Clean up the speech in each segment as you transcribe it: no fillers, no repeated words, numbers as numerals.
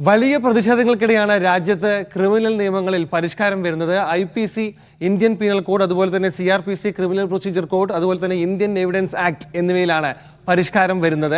വലിയ പ്രതിഷേധങ്ങൾക്കിടെയാണ് രാജ്യത്ത് ക്രിമിനൽ നിയമങ്ങളിൽ പരിഷ്കാരം വരുന്നത്. IPC ഇന്ത്യൻ പീനൽ കോഡ്, അതുപോലെ തന്നെ CRPC ക്രിമിനൽ പ്രൊസീജിയർ കോഡ്, അതുപോലെ തന്നെ ഇന്ത്യൻ എവിഡൻസ് ആക്ട് എന്നിവയിലാണ് പരിഷ്കാരം വരുന്നത്.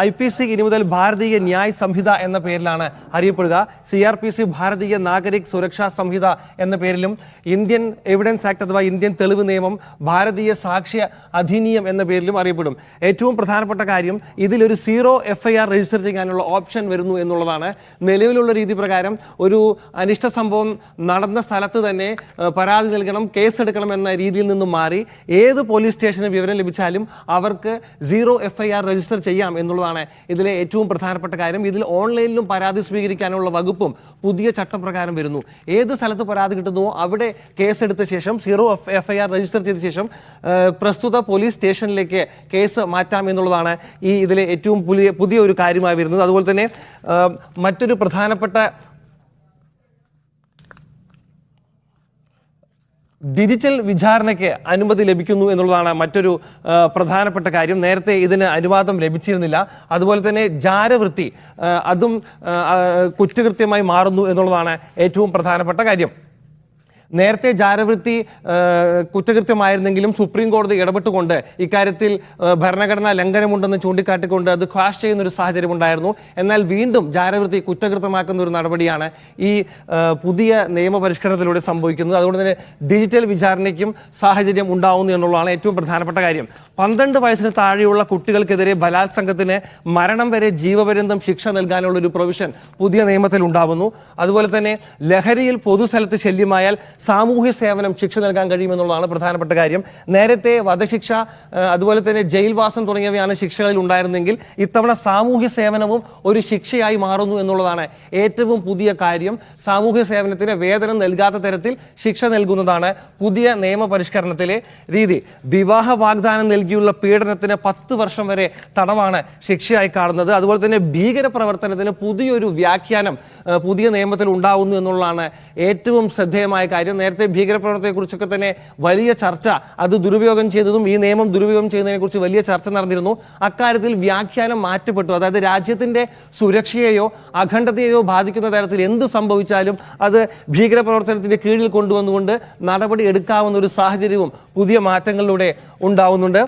IPC ഇനി മുതൽ ഭാരതീയ ന്യായ് സംഹിത എന്ന പേരിലാണ് അറിയപ്പെടുക. CRPC ഭാരതീയ നാഗരിക് സുരക്ഷാ സംഹിത എന്ന പേരിലും, ഇന്ത്യൻ എവിഡൻസ് ആക്ട് അഥവാ ഇന്ത്യൻ തെളിവ് നിയമം ഭാരതീയ സാക്ഷ്യ അധിനിയം എന്ന പേരിലും അറിയപ്പെടും. ഏറ്റവും പ്രധാനപ്പെട്ട കാര്യം, ഇതിലൊരു 0 FIR രജിസ്റ്റർ ചെയ്യാനുള്ള ഓപ്ഷൻ വരുന്നു എന്നുള്ളതാണ്. നിലവിലുള്ള രീതി പ്രകാരം ഒരു അനിഷ്ട സംഭവം നടന്ന സ്ഥലത്ത് തന്നെ പരാതി നൽകണം, കേസെടുക്കണം എന്ന രീതിയിൽ നിന്നും മാറി ഏത് പോലീസ് സ്റ്റേഷന് വിവരം ലഭിച്ചാലും അവർക്ക് 0 FIR രജിസ്റ്റർ ചെയ്യാം എന്നുള്ളതാണ് ഇതിലെ ഏറ്റവും പ്രധാനപ്പെട്ട കാര്യം. ഇതിൽ ഓൺലൈനിലും പരാതി സ്വീകരിക്കാനുള്ള വകുപ്പും പുതിയ ചട്ടപ്രകാരം വരുന്നു. ഏത് സ്ഥലത്ത് പരാതി കിട്ടുന്നുവോ അവിടെ കേസെടുത്ത ശേഷം 0 FIR രജിസ്റ്റർ ചെയ്ത ശേഷം പ്രസ്തുത പോലീസ് സ്റ്റേഷനിലേക്ക് കേസ് മാറ്റാം എന്നുള്ളതാണ് ഇതിലെ ഏറ്റവും പുതിയ ഒരു കാര്യമായി വരുന്നത്. അതുപോലെ തന്നെ മറ്റൊരു പ്രധാനപ്പെട്ട ഡിജിറ്റൽ വിചാരണയ്ക്ക് അനുമതി ലഭിക്കുന്നു എന്നുള്ളതാണ് മറ്റൊരു പ്രധാനപ്പെട്ട കാര്യം. നേരത്തെ ഇതിന് അനുവാദം ലഭിച്ചിരുന്നില്ല. അതുപോലെ തന്നെ ജാരവൃത്തി അതും കുറ്റകൃത്യമായി മാറുന്നു എന്നുള്ളതാണ് ഏറ്റവും പ്രധാനപ്പെട്ട കാര്യം. നേരത്തെ ജാരവൃത്തി കുറ്റകൃത്യമായിരുന്നെങ്കിലും സുപ്രീം കോടതി ഇടപെട്ടുകൊണ്ട് ഇക്കാര്യത്തിൽ ഭരണഘടനാ ലംഘനമുണ്ടെന്ന് ചൂണ്ടിക്കാട്ടിക്കൊണ്ട് അത് ക്വാഷ് ചെയ്യുന്ന ഒരു സാഹചര്യം ഉണ്ടായിരുന്നു. എന്നാൽ വീണ്ടും ജാരവൃത്തി കുറ്റകൃത്യമാക്കുന്ന ഒരു നടപടിയാണ് ഈ പുതിയ നിയമപരിഷ്കരണത്തിലൂടെ സംഭവിക്കുന്നത്. അതുകൊണ്ട് തന്നെ ഡിജിറ്റൽ വിചാരണയ്ക്കും സാഹചര്യം ഉണ്ടാവുന്നു എന്നുള്ളതാണ് ഏറ്റവും പ്രധാനപ്പെട്ട കാര്യം. 12 വയസ്സിന് താഴെയുള്ള കുട്ടികൾക്കെതിരെ ബലാത്സംഗത്തിന് മരണം വരെ ജീവപര്യന്തം ശിക്ഷ നൽകാനുള്ള ഒരു പ്രൊവിഷൻ പുതിയ നിയമത്തിൽ ഉണ്ടാവുന്നു. അതുപോലെ തന്നെ ലഹരിയിൽ പൊതുസ്ഥലത്ത് ശല്യമായാൽ സാമൂഹ്യ സേവനം ശിക്ഷ നൽകാൻ കഴിയുമെന്നുള്ളതാണ് പ്രധാനപ്പെട്ട കാര്യം. നേരത്തെ വധശിക്ഷ, അതുപോലെ തന്നെ ജയിൽവാസം തുടങ്ങിയവയാണ് ശിക്ഷകളിൽ ഉണ്ടായിരുന്നെങ്കിൽ ഇത്തവണ സാമൂഹ്യ സേവനവും ഒരു ശിക്ഷയായി മാറുന്നു എന്നുള്ളതാണ് ഏറ്റവും പുതിയ കാര്യം. സാമൂഹ്യ സേവനത്തിന് വേതനം നൽകാത്ത തരത്തിൽ ശിക്ഷ നൽകുന്നതാണ് പുതിയ നിയമപരിഷ്കരണത്തിലെ രീതി. വിവാഹ വാഗ്ദാനം നൽകിയുള്ള പീഡനത്തിന് 10 വർഷം വരെ തടവാണ് ശിക്ഷയായി കാണുന്നത്. അതുപോലെ തന്നെ ഭീകരപ്രവർത്തനത്തിന് പുതിയൊരു വ്യാഖ്യാനം പുതിയ നിയമത്തിൽ ഉണ്ടാവുന്നു എന്നുള്ളതാണ് ഏറ്റവും ശ്രദ്ധേയമായ കാര്യം. നേരത്തെ ഭീകരപ്രവർത്തനത്തെക്കുറിച്ചൊക്കെ തന്നെ വലിയ ചർച്ച, അത് ദുരുപയോഗം ചെയ്തതും ഈ നിയമം ദുരുപയോഗം ചെയ്യുന്നതിനെ കുറിച്ച് വലിയ ചർച്ച നടന്നിരുന്നു. അക്കാര്യത്തിൽ വ്യാഖ്യാനം മാറ്റപ്പെട്ടു. അതായത് രാജ്യത്തിന്റെ സുരക്ഷയെയോ അഖണ്ഡതയെയോ ബാധിക്കുന്ന തരത്തിൽ എന്ത് സംഭവിച്ചാലും അത് ഭീകരപ്രവർത്തനത്തിന്റെ കീഴിൽ കൊണ്ടുവന്നുകൊണ്ട് നടപടി എടുക്കാവുന്ന ഒരു സാഹചര്യവും പുതിയ മാറ്റങ്ങളിലൂടെ ഉണ്ടാവുന്നുണ്ട്.